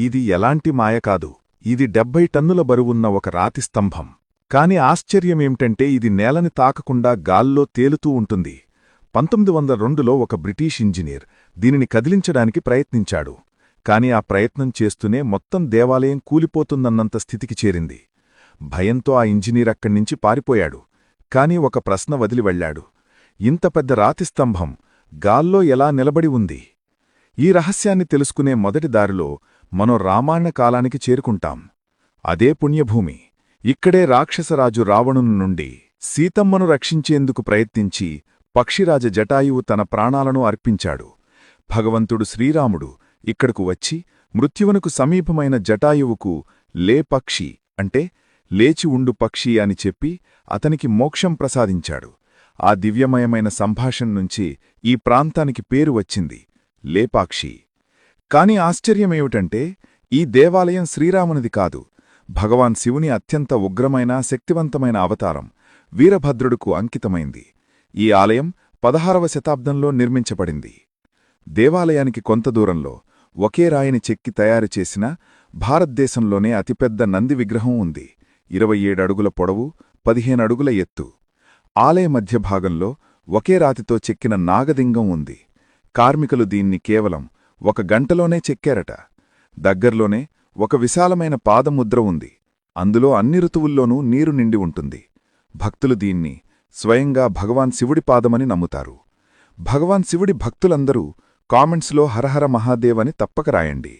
ఇది ఎలాంటి మాయ కాదు. ఇది 70 టన్నుల బరువున్న ఒక రాతి స్తంభం. కాని ఆశ్చర్యమేమిటంటే ఇది నేలని తాకకుండా గాల్లో తేలుతూ ఉంటుంది. 1902లో ఒక బ్రిటీష్ ఇంజనీర్ దీనిని కదిలించడానికి ప్రయత్నించాడు. కాని ఆ ప్రయత్నం చేస్తూనే మొత్తం దేవాలయం కూలిపోతుందన్నంత స్థితికి చేరింది. భయంతో ఆ ఇంజనీర్ అక్కడ్నించి పారిపోయాడు. కాని ఒక ప్రశ్న వదిలి వెళ్లాడు. ఇంత పెద్ద రాతి స్తంభం గాల్లో ఎలా నిలబడి ఉంది? ఈ రహస్యాన్ని తెలుసుకునే మొదటి దారిలో మనం రామాయణ కాలానికి చేరుకుంటాం. అదే పుణ్యభూమి. ఇక్కడే రాక్షసరాజు రావణుని నుండి సీతమ్మను రక్షించేందుకు ప్రయత్నించి పక్షిరాజ జటాయువు తన ప్రాణాలను అర్పించాడు. భగవంతుడు శ్రీరాముడు ఇక్కడకు వచ్చి మృత్యువునకు సమీపమైన జటాయువుకు లే పక్షి అంటే లేచి ఉండు పక్షి అని చెప్పి అతనికి మోక్షం ప్రసాదించాడు. ఆ దివ్యమయమైన సంభాషణ నుంచి ఈ ప్రాంతానికి పేరు వచ్చింది లేపాక్షి. కాని ఆశ్చర్యమేమిటంటే ఈ దేవాలయం శ్రీరామునిది కాదు, భగవాన్ శివుని అత్యంత ఉగ్రమైన శక్తివంతమైన అవతారం వీరభద్రుడుకు అంకితమైంది. ఈ ఆలయం 16వ శతాబ్దంలో నిర్మించబడింది. దేవాలయానికి కొంత దూరంలో ఒకే రాయిని చెక్కి తయారుచేసిన భారతదేశంలోనే అతిపెద్ద నంది విగ్రహం ఉంది. 27 అడుగుల పొడవు, 15 అడుగుల ఎత్తు. ఆలయ మధ్యభాగంలో ఒకే రాతితో చెక్కిన నాగలింగం ఉంది. కార్మికులు దీన్ని కేవలం 1 గంటలోనే చెక్కారట. దగ్గర్లోనే ఒక విశాలమైన పాదముద్ర ఉంది. అందులో అన్ని ఋతువుల్లోనూ నీరు నిండి ఉంటుంది. భక్తులు దీన్ని స్వయంగా భగవాన్ శివుడి పాదమని నమ్ముతారు. భగవాన్ శివుడి భక్తులందరూ కామెంట్స్లో హరహర మహాదేవ్ అని తప్పక రాయండి.